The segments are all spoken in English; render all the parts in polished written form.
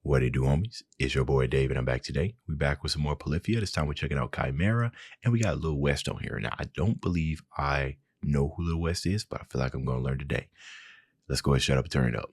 What it do, homies? It's your boy Dave, and I'm back today. We back with some more Polyphia. This time we're checking out Chimera, and we got Lil West on here. Now, I don't believe I know who Lil West is, but I feel like I'm going to learn today. Let's go ahead, shut up, and turn it up.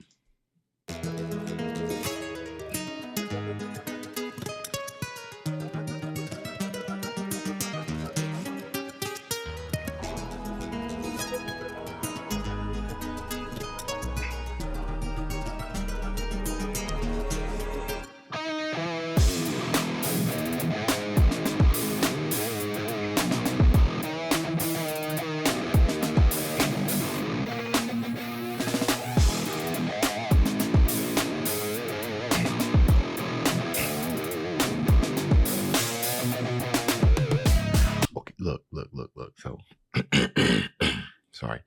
Look. So, sorry.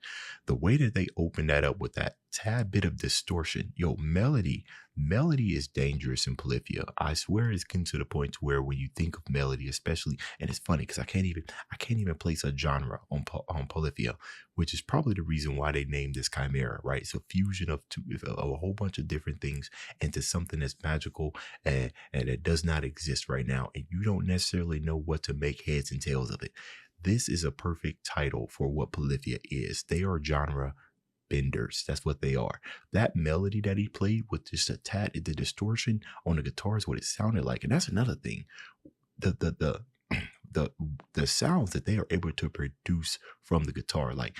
The way that they open that up with that tad bit of distortion, melody is dangerous in Polyphia. I swear it's getting to the point where when you think of melody, especially, and it's funny because I can't even place a genre on Polyphia, which is probably the reason why they named this Chimera, right? It's a fusion of a whole bunch of different things into something that's magical and it does not exist right now, and you don't necessarily know what to make heads and tails of it. This is a perfect title for what Polyphia is. They are genre benders. That's what they are. That melody that he played with just a tad, the distortion on the guitar is what it sounded like. And that's another thing. The sounds that they are able to produce from the guitar, like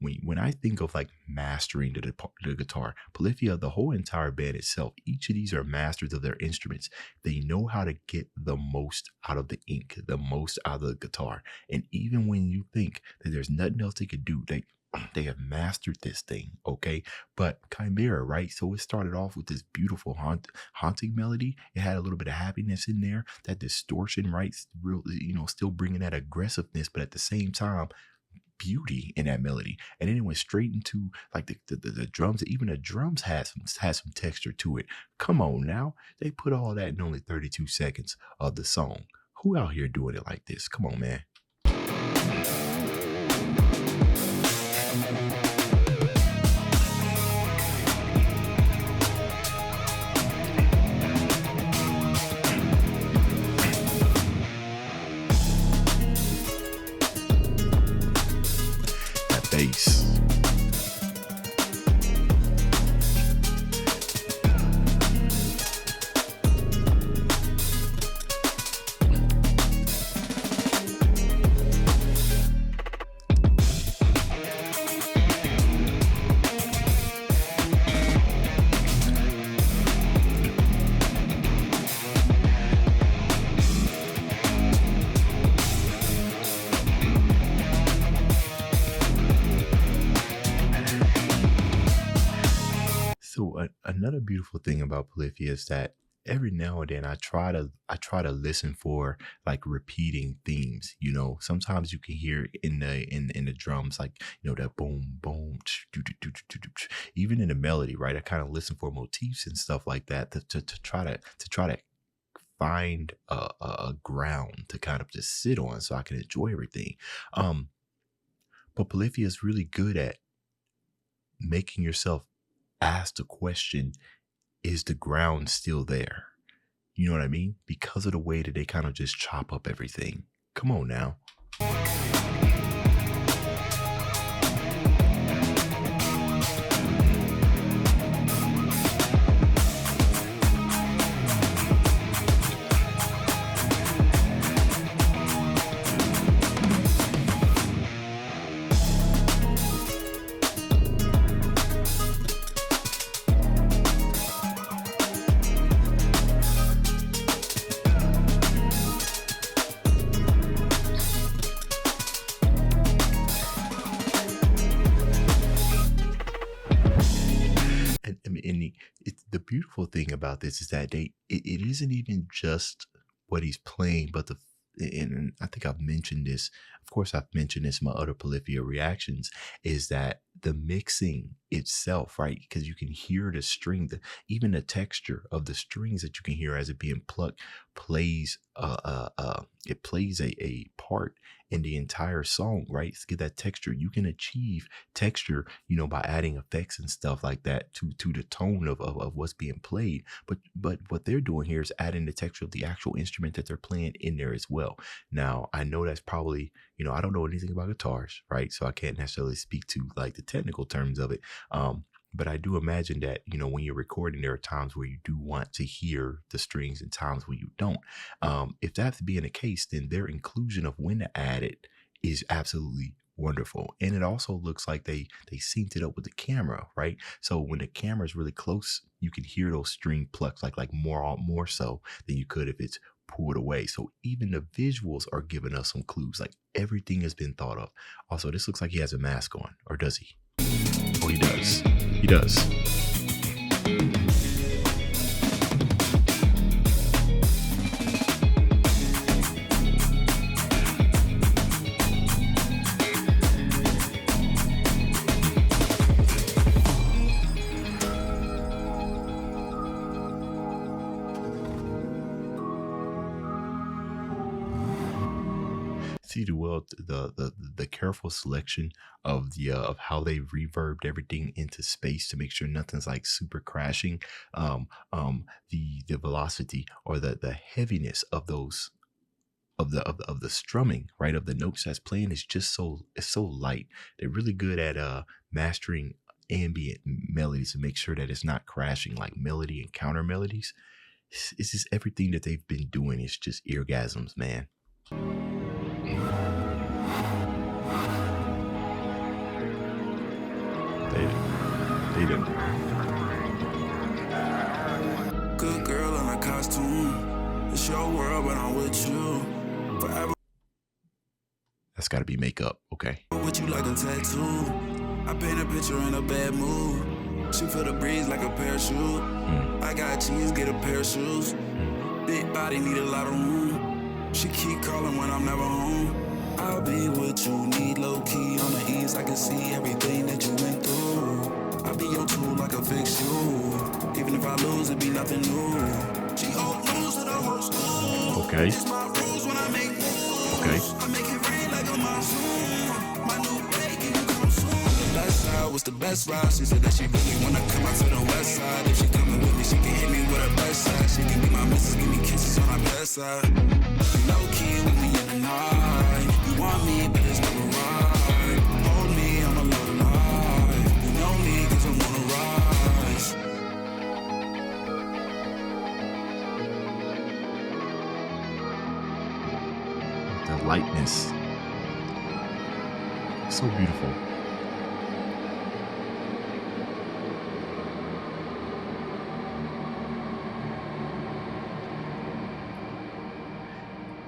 when I think of like mastering the guitar, Polyphia, the whole entire band itself, each of these are masters of their instruments. They know how to get the most out of the ink, the most out of the guitar. And even when you think that there's nothing else they could do, they have mastered this thing, okay? But Chimera, right? So it started off with this beautiful haunting melody. It had a little bit of happiness in there. That distortion, right? Real, still bringing that aggressiveness, but at the same time, beauty in that melody. And then it went straight into like the drums. Even the drums had some texture to it. Come on now, they put all that in only 32 seconds of the song. Who out here doing it like this? Come on, man. That bass. So another beautiful thing about Polyphia is that every now and then I try to listen for like repeating themes. Sometimes you can hear in the drums, like that boom boom, even in the melody, right? I kind of listen for motifs and stuff like that to try to find a ground to kind of just sit on so I can enjoy everything. But Polyphia is really good at making yourself ask the question, is the ground still there? You know what I mean? Because of the way that they kind of just chop up everything. Come on now. And the beautiful thing about this is that it isn't even just what he's playing, but and I think I've mentioned this. Of course, I've mentioned this in my other Polyphia reactions. Is that the mixing itself, right? Because you can hear the string, even the texture of the strings that you can hear as it being plucked plays it plays a part in the entire song, right? To get that texture, you can achieve texture, by adding effects and stuff like that to the tone of what's being played. But what they're doing here is adding the texture of the actual instrument that they're playing in there as well. Now, I know that's probably, I don't know anything about guitars, right? So I can't necessarily speak to like the technical terms of it. But I do imagine that, when you're recording, there are times where you do want to hear the strings and times when you don't. If that's being the case, then their inclusion of when to add it is absolutely wonderful. And it also looks like they synced it up with the camera, right? So when the camera is really close, you can hear those string plucks like more so than you could if it's pulled away. So even the visuals are giving us some clues. Like everything has been thought of. Also, this looks like he has a mask on, or does he? Oh, he does. He does. See the careful selection of the of how they reverbed everything into space to make sure nothing's like super crashing. The velocity or the heaviness of those of the strumming, right, of the notes that's playing is just it's so light. They're really good at mastering ambient melodies to make sure that it's not crashing like melody and counter melodies. It's just everything that they've been doing is just eargasms, man. They do. Good girl in a costume. It's your world, but I'm with you forever. That's got to be makeup, okay? With you like a tattoo. I paint a picture in a bad mood. She feel the breeze like a parachute. I got cheese, get a pair of shoes. Big body need a lot of room. She keep calling when I'm never home. I'll be with you, need low key on the ease. I can see everything that you went through. I'll be your tool like a fix you. Even if I lose, it be nothing new. She hold rules to the whole school. Okay. It's my rules when I make moves. Okay. I make it rain like a monsoon. My new baby come soon. The best side was the best ride. She said that she really wanna come out to the west side. If she coming with me, she can hit me with her best side. She can be my missus, give me kisses on her best side. Low key with me in the night. You want me, but it's never right. Hold me, I'm a low life. You know me, cause I'm on the rise. The lightness. So beautiful.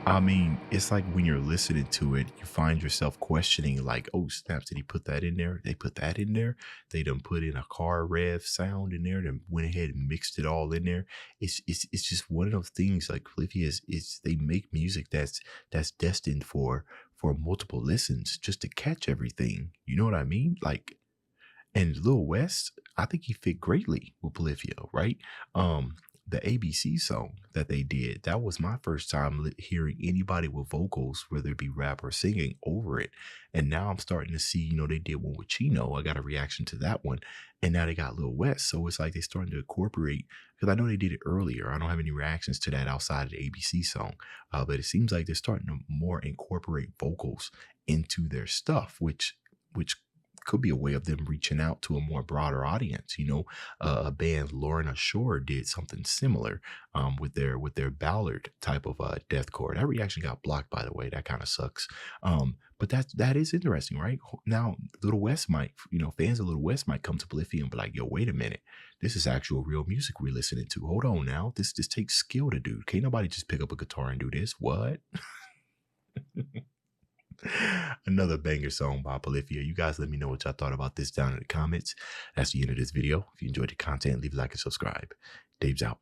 I mean, it's like when you're listening to it, you find yourself questioning, like, oh, snaps, did he put that in there? They put that in there. They done put in a car rev sound in there, then went ahead and mixed it all in there. It's just one of those things. Like Polyphia is they make music that's destined for multiple listens just to catch everything. You know what I mean? Like, and Lil West, I think he fit greatly with Polyphia, right? The ABC song that they did, that was my first time hearing anybody with vocals, whether it be rap or singing, over it. And now I'm starting to see, they did one with Chino. I got a reaction to that one. And now they got Lil West. So it's like they're starting to incorporate, because I know they did it earlier. I don't have any reactions to that outside of the ABC song. But it seems like they're starting to more incorporate vocals into their stuff, which could be a way of them reaching out to a more broader audience. A band, Lorna Shore, did something similar with their ballad type of deathcore. That reaction got blocked, by the way. That kind of sucks. But that is interesting, right? Now, Little West might, fans of Little West might come to Polyphia and be like, yo, wait a minute. This is actual real music we're listening to. Hold on now. This takes skill to do. Can't nobody just pick up a guitar and do this. What? Another banger song by Polyphia. You guys let me know what y'all thought about this down in the comments. That's the end of this video. If you enjoyed the content, leave a like and subscribe. Dave's out.